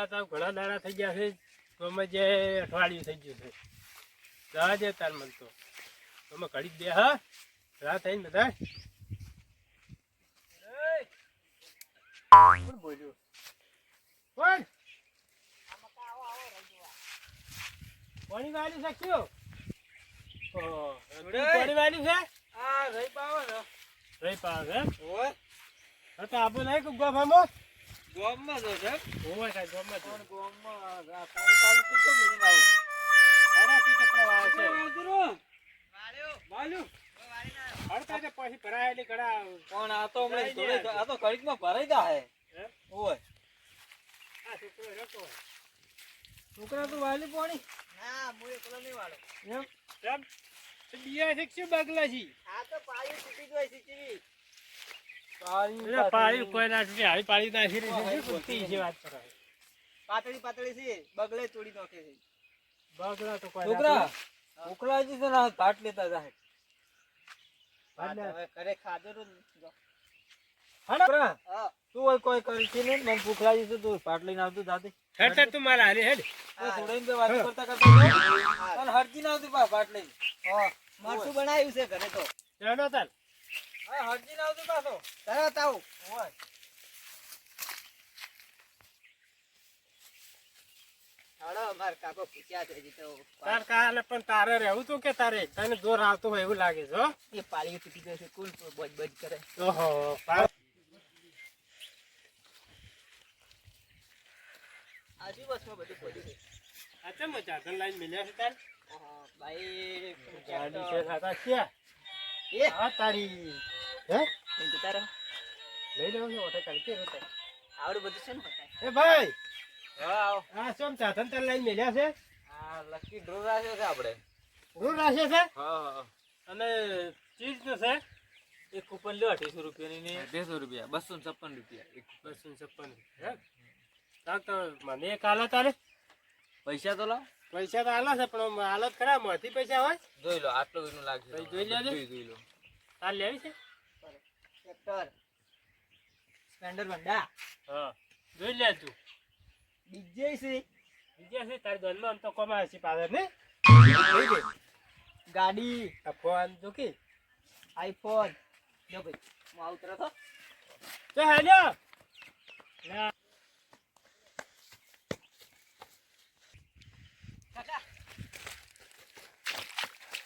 તો ઘણા દાડા થઈ ગયા છે તો અમે જે અઠવાડિયું થઈ ગયું છે જવા દે તાર મન તો તમે ઘડી દે હા રાત થઈને બધા કોણ બોલ્યું કોણ પાણી વાળી છે કયો પાણી વાળી છે આ રહી પાવો ને રહી પાવે ઓય તો આપું નહીં કે ગોભામાં ગોમમાં જો છે ઓય કાંઈ ગોમાં પણ ગોમમાં આ પાણી ચાલુ કરતો નહીં આવું અરે કી કપડા વાળે છે વાળ્યો વાળ્યો હડતા તે પછી ભરાયેલી ઘડા પણ આ તો હમણાં થોડે આ તો ઘડીકમાં ભરાઈ જાય ઓય આ છોકરો રહેતો છોકરા તો વાળી પાણી ના હું એકલો નહીં વાળો એમ કેમ બિયા શીખશું બગલા છી આ તો પાણી તૂટી ગઈ છે ચીવી પાણી કોઈ ના તૂટે આવી પાણી ના શીરી કુત્તી છે વાત કરે પાતળી પાતળી છે બગલે તોડી નાખે છે બગલા તો કોઈ છોકરા ઉકળાજી છે ને ઘાટ લેતા જાય હવે ઘરે ખાધો તો છોકરા હા તું હોય કોઈ કરી છે ને મને ભૂખ લાગી છે તું પાટ લઈને આવતું જાતે હેડ તું મારા હાલે હેડ થોડી બે વાત કરતા કરતા અને હરજી ના આવતી પાટ લઈને મરચું બનાવ્યું છે ઘરે તો ચાલો તાર હા હરજી ના આવતી પાછો તરત આવું ઓય હાલો માર કાકો પૂછ્યા છે હજી તો તાર કાલે પણ તારે રહેવું તું કે તારે તને જોર આવતો હોય એવું લાગે છે હો એ પાણી તૂટી ગઈ છે કુલ બોજ બોજ કરે ઓહો આજુ બસમાં બધું પડ્યું છે આ ચમ ચાદર લાઈન મિલ્યા છે તાર ભાઈ ગાડી છે ખાતા છે એ હા તારી હે એમ તારે લઈ લેવો છે ઓટે કાઢી કે આવડું બધું છે ને પતાય એ ભાઈ હા આવો આ ચમ ચાદર તાર લાઈન મિલ્યા છે આ લકી ડ્રો રાખ્યો છે આપણે રૂ રાખે છે હા હા અને ચીજ નું છે એક કૂપન લ્યો 2800 રૂપિયાની ને 250 રૂપિયા 256 રૂપિયા 256 હે તાક તો મને એક આલે તારે પૈસા તો લાવ પૈસા તો આલા છે પણ હાલત ખરા માંથી પૈસા હોય જોઈ લો આટલું એનું લાગશે ભાઈ જોઈ લેજે. જોઈ લો તાર લેવી છે ટ્રેક્ટર સ્પેન્ડર બંડા હા જોઈ લે તું ડીજે છે બીજા છે તારી દોલનો આમ તો કમાય છે પાછળ ને ગાડી આ ફોન જો કે આઈફોન જો ભાઈ હું આવું તરત હો તો હેલ્યો ના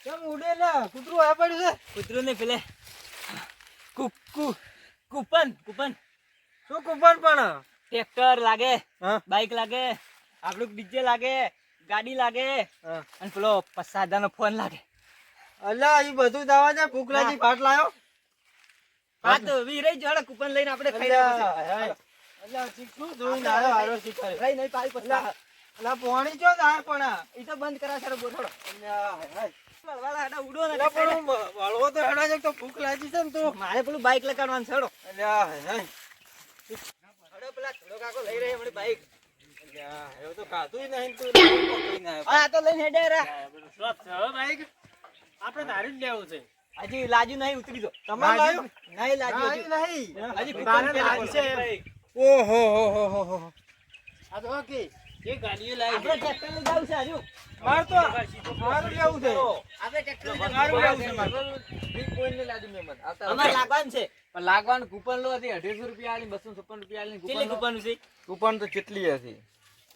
કેમ ઉડે ના કૂતરું આ પડ્યું છે કૂતરું ને પેલે કૂપન શું કૂપન પણ ટ્રેક્ટર લાગે હા બાઈક લાગે આપણું ડીજે લાગે ગાડી લાગે હા અને પેલો 50,000 નો ફોન લાગે અલ્યા ઈ બધું દાવા છે ભૂખલાજી ભાટ લાયો હા તો વીરઈ જોડે કૂપન લઈને આપણે ખાઈ લેવું અલ્યા શીખું જોઈને આવ્યો હારો શીખાય રહી નહીં પાઈ પછી અલ્યા પોણી ચો જાય પણ ઈ તો બંધ કરા છે બોથોડો અલ્યા વાળા હેડા ઉડો ને પણ વળવો તો હેડા છે તો ભૂખ લાગી છે ને તો મારે પેલું બાઈક લગાડવાનું છોડો અલ્યા હડો પેલા થોડો કાકો લઈ રહી આપણી બાઈક અલ્યા એવું તો ખાધું નહીં તું પકડીને આવ્યો આ તો લઈને હેડે રે સ્વચ્છ છે બાઈક આપણે તારી જ લેવું છે હજી લાજુ નહીં ઉતરી દો તમારે લાવ્યું? નહીં લાજુ નહીં નહીં હજી તારે કૂપન લાજ છે ઓહો હો હો હો આ તો કે એ ગાડીઓ લાવી આપણે ટ્રેક્ટર લઈ જાવ છે હજુ માર તો મારું લેવું છે આપણે ટ્રેક્ટર મારું લેવું છે મારું બી કોઈને લાદી મેમન આવતા અમાર લાગવાનું છે પણ લાગવાનું કૂપન લો હતી 150 રૂપિયા આલી 256 રૂપિયા આલી કેટલી કૂપન છે કૂપન તો કેટલી હતી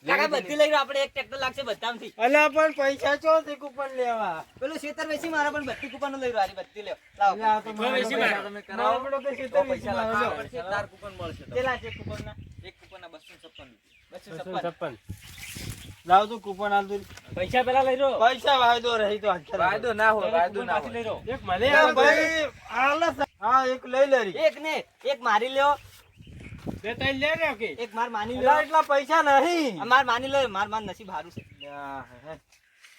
કાકા બધી લઈ રહ્યો આપણે એક ટ્રેક્ટર લાગશે બધામાંથી અલ્યા પણ પૈસા ચો તે કૂપન લેવા પેલું શેતર વેચી મારા પણ બધી કૂપનો લઈ રહ્યો આરી બધી લેવો લાવો તમે કરાવો પડો કે તો પૈસા લાવો લાગવા પડશે. તાર કૂપન મળશે કેટલા છે કૂપનના એક કૂપનના 256 256 56 લાવ તો કૂપન આલ દઉં પૈસા પેલા લઈ લો પૈસા વાયદો રહી તો વાયદો ના હોય વાયદો ના લઈ હોય લો એક મને ના ભાઈ આલસ હા એક લઈ લેરી એક ને એક મારી લ્યો બે ત્રણ લે રે કે એક માર માની એલા લ્યો એટલા પૈસા નહીં માર માની લ્યો માર નસીબ હારું છે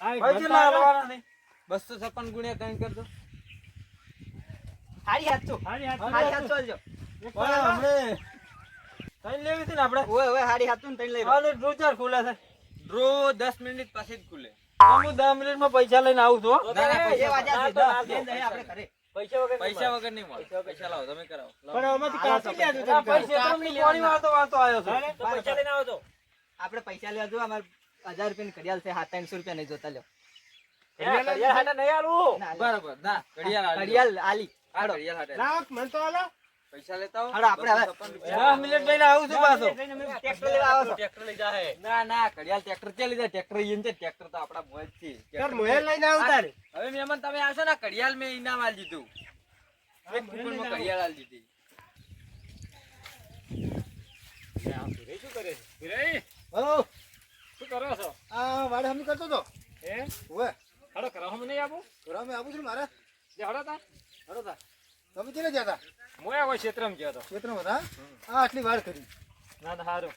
પૈસા લાવવાના નહીં 256 ગુણ્યા 3 કરજો હારી હાથ છો હારી હાથ હારી હાથ છો જો પણ હમણે કઈ લેવી હતી ને આપણે ઓય ઓય હારી હાથ ને તઈ લઈ રહ્યો હાલે ડ્રો ચાર ખુલે છે ડ્રો 10 મિનિટ પછી જ ખુલે હું 10 મિનિટમાં પૈસા લઈને આવું છું હો. એ વાજા છે આપણે ઘરે પૈસા વગર નહીં મળે પૈસા લાવો તમે કરાવો પણ આમાંથી કાપી લે આ પૈસા તો પાણી વાળતો આવ્યો છે પૈસા લઈને આવો તો આપણે પૈસા લેવા જો અમારે 1000 રૂપિયાની ઘડિયાળ છે 300 રૂપિયા નહીં જોતા લ્યો ઘડિયાળ હાટે નહીં આલું. ના, લે. બરાબર ના ઘડિયાળ આલી. ઘડિયાળ આલી આ ઘડિયાળ હાટે. લાખ મન તો હાલો. પૈસા લેતા હો. હાલો, આપણે હવે 10 મિનિટ લઈને આવું છું પાછો. ટ્રેક્ટર લેવા આવો છો. ટ્રેક્ટર લઈ જાહે. ના ના ઘડિયાળ ટ્રેક્ટર ચાલી જાય. ટ્રેક્ટર ઈન છે. ટ્રેક્ટર તો આપડા મોજ છે. તાર મોબાઈલ લઈને આવ તારે. હવે મહેમાન તમે આવશો ને ઘડિયાળ મેં ઇનામ આલી દીધું. એક કૂપનમાં ઘડિયાળ આલી દીધી. શું કરે છે? વિરાઈ, હલો શું કરો છો? આ વાડે હમણાં કરતો તો હે? ઓવે હાલો કરો હમ નહીં આવું? ઘરમાં આવું છું ને મારે જે હળો તા? હડો તા તમે ચલે જતા હું આવ્યો ક્ષેત્રમાં ગયો તો. ક્ષેત્રમાં હતા આ આટલી વાર કરી ના ના હારું.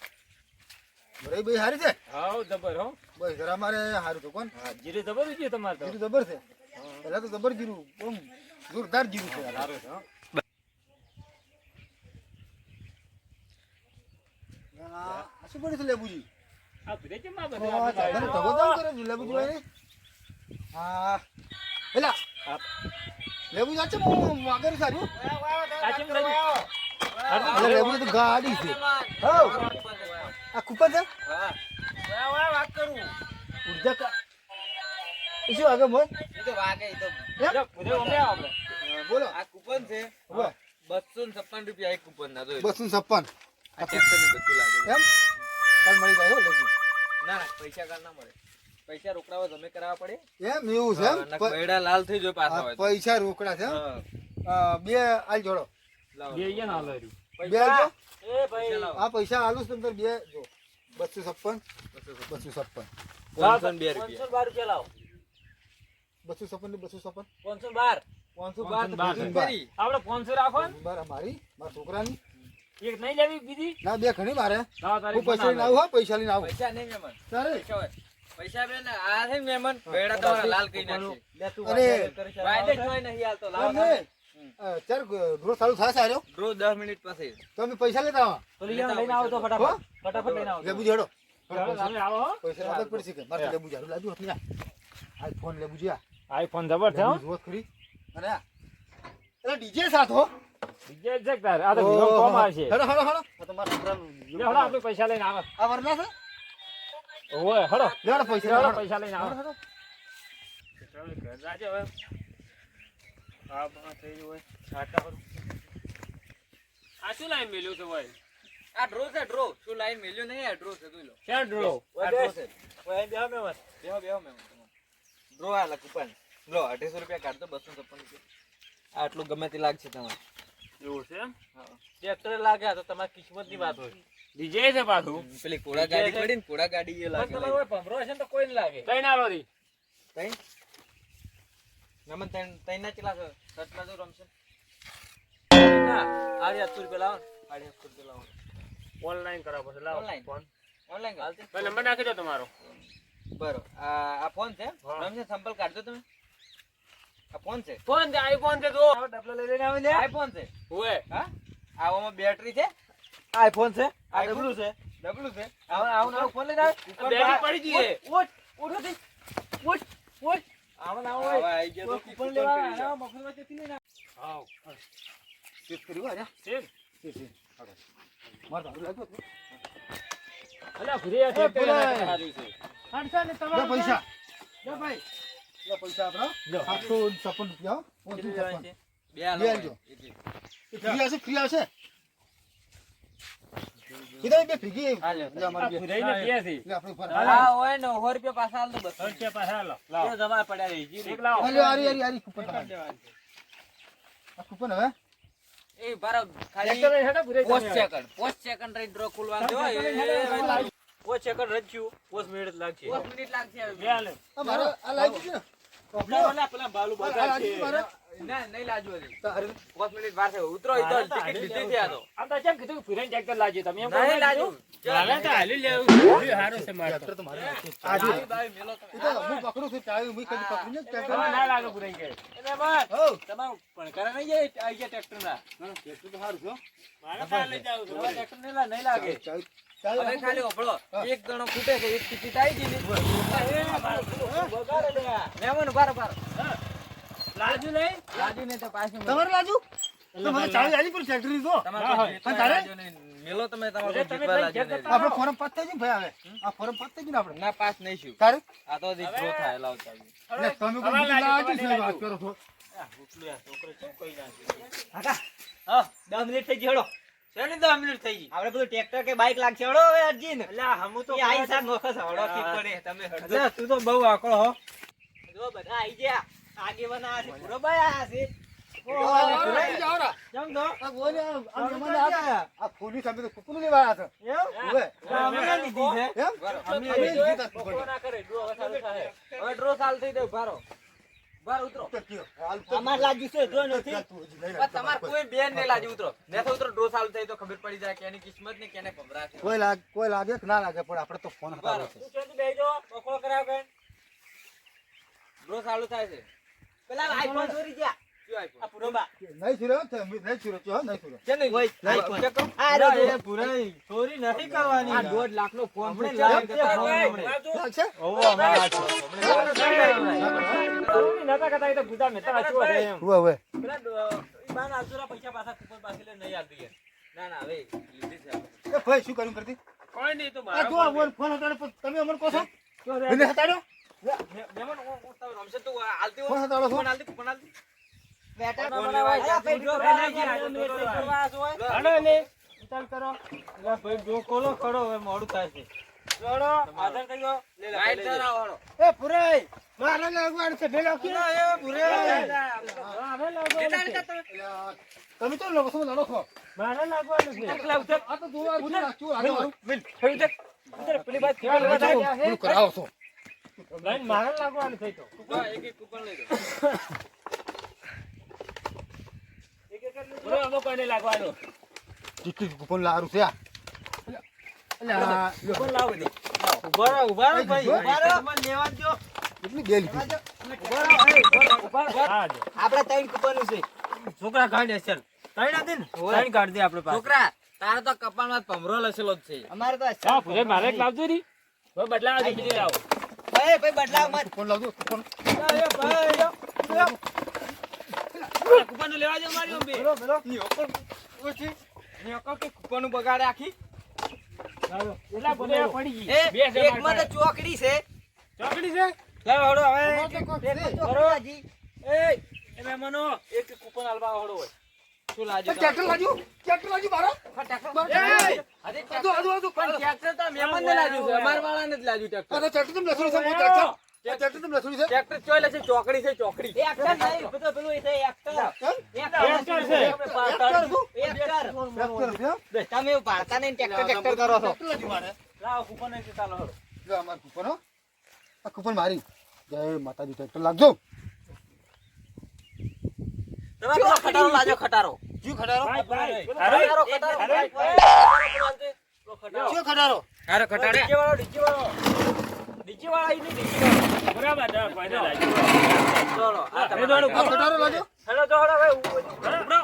બરાઈ ભાઈ હારી છે હાવ જબર હો. બસ જરા મારે હારું તો કોણ હા જીરું જબર જ ગયું તમારે તો. જીરું જબર છે પહેલા તો જબર જીરું બહુ જોરદાર જીરું છે યાર. સારું છે હો. આ શું પડ્યું છે લેબુજી આ ભીડે કેમ આ તો બધું આ આપણે ચાદરને લાવ્યા? ધબો કેમ કરે છે લેબુજી ભાઈ હા પેલા લેબુજી આ છે હું વાગર સારું આ કેમ લાગ્યું? અરે લેબુજી તો ગાડી છે હો આ કૂપન છે હા વાત કરું. ઉર્જા કા એ શું આગળ મોય એ તો વાગે એ તો જો, ભીડે ઓમે આવો આપણે. બોલો આ કૂપન છે હવે 256 રૂપિયા એક કૂપન ના જોઈ 256 આ ટ્રેક્ટર ને બધું લાગે એમ કાલ મળી જાય હો લેબુ ના ના પૈસા કાલ ના મળે પૈસા રોકડાવા તમે કરાવવા પડે એમ એવું છે એમ બૈડા લાલ થઈ જાય પાછા આ હોય તો. પૈસા રોકડા છે એમ? હા, બે આલ જોડો લાવો. બે અહીંયા ના હાલો રહ્યું. બે આલજો એ પૈસા લાવો. આ પૈસા આલું છું તમને બે જો 256 256 502 રૂપિયા 512 રૂપિયા લાવો. 256 ને 256 512. 512 512 બાર કરી. આપણે 500 રાખો ને. બાર મારી મારા છોકરાની એક નહીં લેવી બીજી? ના બે ઘણી મારે લાવો તારી હું પૈસા લઈને આવું હો પૈસા લઈને આવું પૈસા નહીં મહેમાન તારે પૈસા હોય. પૈસા બે ને આ છે ને મહેમાન બૈડા તમારા લાલ કરી નાખશે અરે વાયદે જોઈ નહીં હાલતો લાવો એમ નહીં. ચાર ડ્રો ચાલુ થાય સારો ડ્રો 10 મિનિટ પછી તમે પૈસા લેતા આવો તો લઈને આવો તો હો? ફટાફટ. ફટાફટ લઈને આવો. લેબુ જોડો ચાલો, તમે આવો હો. પૈસા લાગત પડશે કે મારે લેબુ જાડું લાગ્યું હતું આ ફોન લેબુ જી આઈફોન જબર છે હો. જોત ખરી અને આ એટલે ડીજે સાથે હો બીજે જ છે તાર. આ તો વિડીયો કોમ આવશે. હેડો હેડો હેડો આ તો મારા છોકરાનું લે હળો આપણે પૈસા લઈને આવો. આ વરના છે ઓય હળો. લેવડો પૈસા હળો લેવડો. પૈસા લઈને આવો. હેડો, હેડો. ઘર જાજે હવે. આ બા થઈ ગયું હોય. છાટા પર. આ શું લાઈન મેલ્યું છે ભાઈ? આ ડ્રો છે ડ્રો શું લાઈન મેલ્યું નહીં આ ડ્રો છે જોઈ લો ક્યાં ડ્રો? આ ડ્રો છે ઓય બેહો મેમન. બેહો બેહો મહેમાન ડ્રો આલા કૂપન લો 250 રૂપિયા કાઢ દો 256 રૂપિયા આટલું ગમે તે લાગશે તમારે એવું છે એમ? હા ટ્રેક્ટર લાગે આ તો તમારી કિસ્મતની વાત હોય. ડીજે છે પાછું. પેલી ઘોડા ગાડી પડી ને ઘોડા ગાડી એ લાગે પણ તમારે ભમરો હશે ને તો કોઈ નહીં લાગે. કઈ ના લોરી. તઈ મહેમાન તઈ ના ચલા છે સટલા જો રમશે ના. આરી 800 રૂપિયા લાવો. 850 રૂપિયા લાવો ઓનલાઈન કરાવો પછી લાવો. Online? ફોન. ઓનલાઈન હાલતી ભાઈ નંબર નાખી દો તમારો. બરો આ ફોન છે હા. રમશે સંપલ કાઢજો તમે આ ફોન છે ફોન છે આઈફોન છે જો. ડબલો લઈ લઈને આવી લે. આઈફોન છે ઓય. હા આવામાં બેટરી છે આઈફોન છે. આ iPhone? ડબલું છે. ડબલું છે આવું આવું ફોન લઈને આવે. બેટરી પડી ગઈ. ઉઠ ઉઠ ઉઠ ઉઠ ઉઠ. આવું આવું આવા હોય. આઈ ગયા તો કૂપન કૂપન લેવા કરી જાઓ. આવો મફતમાં તેથી લઈને આવો. ચેક કર્યું આ છે. મારે દારૂ લાગ્યું હતું. અલ્યા ભૂરી આ ટ્રેક્ટર ભૂરાય. લઈને હાર્યું છે. હાંડસા ને લે તમારો પૈસા લે ભાઈ. લે પૈસા આપણા લો. 756 રૂપિયા હો. કેટલું 556. લેવાનું છે? બે બે આલો આલજો. એટલે. એ ફ્રી આવશે ફ્રી આવશે કીધા બે ફ્રી હા, લ્યો. લે અમારી બે. ભૂરાઈને બે છે. લે આપણે ઉપર હા હોય ને 100 રૂપિયા પાછા આલ દો બસ હરકે પાછા હાલો. લાવો. જમા પડ્યા રહી જી એક લાવો. આલ્યો આરી કૂપન તમારે. આ કૂપન હવે એ બારો ટ્રેક્ટર ખાલી લઈને હેડો ભૂરાઈ તમે. પોસ્ટ સેકન્ડ રહી ડ્રો ખોલવાનું જો ટ્રેક્ટર લઈને હેડો, લાવો. પોચ સેકન્ડ રચ્યું. પોચ મિનિટ લાગશે. 5 મિનિટ લાગશે હવે. બે હાલે. આ મારે આ લાગી છે ને પેલા બાલુ આ બધા લાગી છે. મારે ના નહીં લાજુ હજી તારે 5 મિનિટ વાર છે ઉતરો ઈ તો ટિકિટ લીધી છે આ તો આમ તો કેમ કીધું કે ભૂરાઈને ટ્રેક્ટર લાવજો તમે એમ નહીં લાજુ હાલે તો હાલી લેવું. ભૂરી હારું છે મારે તો. ટ્રેક્ટર તો મારે નથી. ચાવી બાવી મેલો તમે. એ તો હું પકડું છું ચાવી હું કદી પકડી ને ટ્રેક્ટર તમારે ના લાગે ભૂરાઈ ગયે. એટલે બસ. હો તમારું પણ કરે નહીં જાય આઈ ગયા ટ્રેક્ટરના. ટ્રેક્ટર તો સારું છે હો. મારે બહાર લઈ જાવું છે. તમારે ટ્રેક્ટર નહીં લાગે. ચાવી હવે ચાવી ખાલી ઓપળો એક ગણો ખૂટે છે એક ટિકિટ આવી ગઈ ને બગાડે લે આ. મહેમાન બારો બારો લાજુ નહીં. લાજુ ને તો પાછું તમારે લાજુ તમારે ચાવી આલી પણ ટ્રેક્ટર ની જો તમારે હા, તારે? લાજુ ને મેલો તમે તમારો અરે તમે જીતવા ભાઈ લાગ્યો જતા ને. આપણે ફોરમ પાસ થઈ ગયું ને ભાઈ હવે આ ફોરમ પાસ થઈ ગયું ને આપણે ના પાસ નહીં છું તારે આ તો હજી ડ્રો થાય લાવ ચાલુ. એટલે તમે કોઈ તમારે બીજી લાગ્યું, લાજી તમારે છે વાત કરો છો આ ભૂખલું આ છોકરો શું કહી નાખ્યું? કાકા હા 10 મિનિટ થઈ ગઈ હેડો શેની 10 મિનિટ થઈ ગઈ? આપણે બધું ટ્રેક્ટર કે બાઇક લાગશે હેડો હવે અરજીન અલ્યા હમુ તો એ આઈ સાર નોખો છે હેડો ઠીક પડે તમે હેડો અલ્યા, તું તો બહુ આકડો હો. જો બધા આઈ ગયા આગેવાન આ છે પૂરો ભાઈ આ છે જમ દો આ બોલે આ જમાને આ પોલીસ અમે તો કુકુન લેવા આવ્યા એવું હતા અમે લીધી છે એમ અમે લીધી હતા કુકુન. ના કરે ડ્રો હવે ચાલુ થાય. હવે ડ્રો ચાલુ થઈ દે ભારો બાર ઉતરો. તો કયો, હાલ તો અમાર લાગ્યું છે જો નથી ચાલ તું હજી લઈ પણ લે. તમારે કોઈ બેન નહીં લાજી ઉતરો. ને તો ઉતરો ડ્રો ચાલુ થઈ તો ખબર પડી જાય કે એની કિસ્મત ને કેને ભમરા છે. કોઈ લાગે કે ના લાગે પણ આપણે તો ફોન હટાવો છે તું ચોથી બેહી જાઓ, બકોળો કરાવ કે. ડ્રો ચાલુ થાય છે. પેલા આઈફોન ચોરી ગયા કયો આપ્યો? આ પૂરો બા નહીં છુર્યો તો નહીં છુર્યો છો નહીં છુર્યો છે નહીં? ઓય, ના, આઈફોન. ચેક કરો. આ રો ના, એ પૂરાઈ. ચોરી નથી કરવાની. આ 1.5 લાખનો ફોન છે. હમણાં લાખ લાખ જતા ફોન રહો ભાઈ, હમણાં. આવજો. લાગશે ઓવો, હમણાં લાગશે. ચોરી નતા કરતા એ તો ગુદા મેતા વાંચવા છે એમ. ઉવે ઉવે પેલા ઈ બાન આલતુરા પૈસા પાછા કૂપન પાસે લે નહીં આલતી યાર. ના ના હવે લીધી છે આપણે. એ ભાઈ શું કર્યું કરતી કોઈ નહીં તો આ મારો જો આ ફોન હટાડો પણ તમે અમને કહો છો જો રે. એને હટાડ્યો મહેમાન, તમે રમશે તો આલતી ફોન હોય. હટાડો છો કૂપન આલતી, કૂપન આલતી. બેટા ફોન લેવાય. આ ભાઈ જો જો રે, નહીં, આ તો કરવા આસો હોય. હાલો ને ઉતાર કરો. એટલે ભાઈ ડ્રો ખોલો ખરો હવે મોડું થાય છે. જોડો આધાર કરી દો. લે લે, લાઈટ લે લે. ધરાવવાળો. એ પુરાઈ મારા લાગવાનું છે ભેલો કે એ ભૂરે. મારે લાગવાનું છે. તમે તો લોકો શું લડો છો મારે લાગવાનું છે. આ તો જોવા શું નાખ્યું આગળ પેલી બાજુ કેવા લેવા જાય છે? શું કરાવો છો લાઈન મારે લાગવાનું છે તો. હા, એક એક કૂપન લઈ લો. બોલો, આમાં કોઈને લાગવાનું? ટિકિટ કૂપન લારું છે આ અલ્યા કોણ લાવો દે? ઉભા રહો ભાઈ. જો. ઉભા રહો. મને લેવા દ્યો. કેટલી બે લીધી ઉભા રહો, એ, ઉભા રહો. હા જો. આપણે ત્રણ કૂપન છે છોકરા કાઢે છે. ત્રણ હતી ને? ત્રણ કાઢ દે આપણે પાસે. છોકરા, તારે તો કપાળમાં ભમરો લસેલો જ છે. અમારે તો હા, પૂરે મારે એક લાવજો રી. હવે બદલાવા દે, બીજી લાવો. ભાઈ ભાઈ બદલાવ મત કૂપન લાવજો કૂપન એ ભાઈ. કૂપન લેવા દે મારી મમ્મી. નિયોકર ઓછી. નિયોકર કે કૂપન બગાડે આખી. એટલા બધા પડી ગઈ. એ બે છે એકમાં તો મારી ચોકડી છે પાસે. ચોકડી છે? લાવ હળો હવે. અમારે તો કોક છે. ચોકડી હજી. એ મહેમાનો, એક કૂપન આલવા આવડો હોય. શું લાજો? ટ્રેક્ટર લાગ્યું મારો પણ ટ્રેક્ટર તો મહેમાનને લાગ્યું છે. અમાર વાળાને જ લાગ્યું ટ્રેક્ટર. આ તો ટ્રેક્ટર તમે લસુડી છે બહુ ટ્રેક્ટર આ ટ્રેક્ટર તમે લસુડી છે ટ્રેક્ટર ચોય લે છે, ચોકડી છે, ચોકડી. એક્ટર નહીં, બધો પેલું એ છે એક્ટર. એક્ટર છે. ટ્રેક્ટર શું? એક્ટર. ટ્રેક્ટર છે તમે એવું ભારતા નહીં ટ્રેક્ટર કરો છો ટ્રેક્ટર લાગ્યું મારે લાવો, કૂપન અહીંથી ચાલો હળો. જો અમાર કૂપન હો આ કૂપન મારી જય માતાજી ટ્રેક્ટર લાગજો તમે પેલો ખટારો લાજો, ખટારો. જીવ ખટારો ભાઈ, ભાઈ. ખટારો, અરે, ખટારો. અરે, જીવ ખટારો અરે ખટાડે. ડીજે વાળો, ડીજે વાળો. ડીજે વાળો આઈ નહીં, ડીજે વાળો. બરાબર, હા, ભાઈને લાગ્યું. ચલો, આ અરે, તમારે દોડો, આ ખટારો લાગ્યો હેલો, તો હળો, ભાઈ, ઉભરો.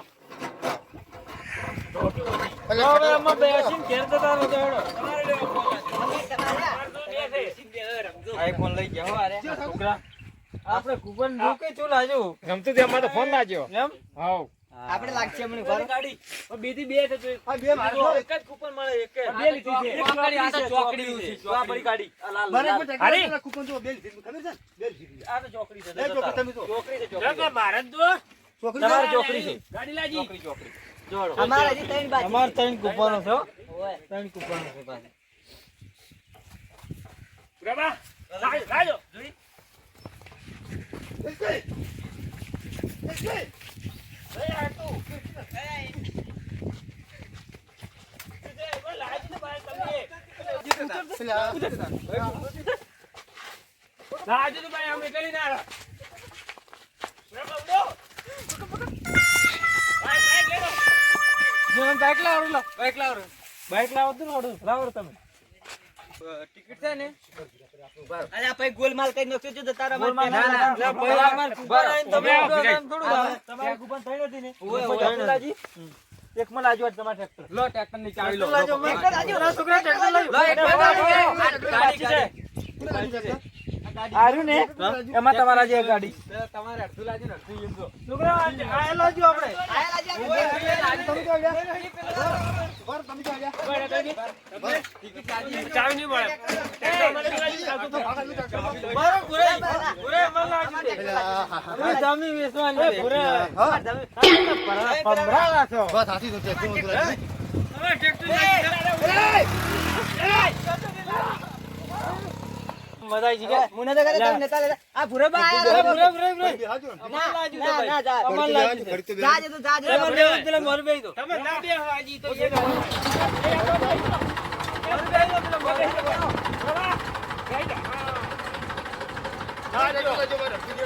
એટલે હવે ખટારો. આમાં બેસીને ઘેર જતા રહો, તો હેલો. તમારે લેવો ફોન. તમારે તમારે તો બે છે. આઈફોન લઈ ગયા હો અરે. છોકરા, આપણે કૂપન મૂકે શું લાજો? ગમતું તે અમારે તો ફોન લાગ્યો. એમ? હાઉ. આપણે લાગશે હમણાં બરાબર. બરાબર. ગાડી. હવે બીજી બે છે તો આ બે મારે જો, છે. એક જ કૂપન મળે, એક જ. બે લીધી છે. એક ચોકડી, આ તો છે, ચોકડી છે. છે. જો આ બધી ગાડી. આ લાલ, મારે લાલ. કોઈ ટ્રેક્ટર અરે. લાગ્યું, કૂપન જો બે લીધી ખબર છે ને? બે લીધી આ તો ચોકડી છે. લે ચોકડી તમે જો. ચોકડી છે, જો ચોકડી. કે ભારત જો. છોકરી તમારે છે? ચોકડી છે. ગાડી લાગી. ચોકડી, ચોકડી. જોડો. અમારે હજી ત્રણ બાકી અમારે ત્રણ કૂપનો છે હો. ઓય. ત્રણ કૂપનો છે પાછા. બાબા, લાજો. જોઈ. એ આ તું. લાજી ને ભાઈ તમે. પેલા લાજી ને ભાઈ અમે કરી ના. બરાબર, ઉડો. બાઈક લેલો. બાઈક લાવો, લો. બાઈક લાવો. બાઈક લાવો તો લાવો. લાવો તમે. ટિકિટ છે ને? અરે આ ભાઈ ગોલમાલ કરી નાખજો જો જતા રહો. ગોલમાલ ના, ના, ના, ના. ભાઈ, અમારે ઉભા રહીને તમે ઉભા ઉભા રહી. રહીને થોડું આવે. તમારે કૂપન થઈ નથી ને? ઓય, કૂપન ઓય, એક માં લાજી. એક માં લાજો તમારે ટ્રેક્ટર. લો ટ્રેક્ટર ની ચાવી લો. ટ્રેક્ટર લાજો. લો, છોકરા ટ્રેક્ટર લાવ્યો. લો, એક લો, ગાડી, લો, ગાડી, ગાડી ગાડી. છે. પેલા લીધી ટ્રેક્ટર? આર્યું ને એમાં તમારા જે ગાડી તો તમારે અડધું લાવજો ને અડધું એમ જો. છોકરા આ લાવજો આપણે તમે ક્યાં ગયા? બર, તમે ક્યાં ગયા? ટિકિટ લાવજો. ચાવી નહીં મળે જમીન વેચવાની છે. હા? પમરાળા છો. બસ હાથી તો છે. કેવું હતું લાગે? મજા આવી ગઈ મુને તો કરે તમે નેતા લેતા આ ભુરેબા આયા ભુરે ભુરે ભુરે હાજો ને. ના ના જા ઘડી તો લેવાનું, ઘડી તો લેવાનું. જાજે તો જાજે પેલા મોર બેઈ તો તમે ના બે હાજી તો હા, લેજો, લેજો, બરાબર.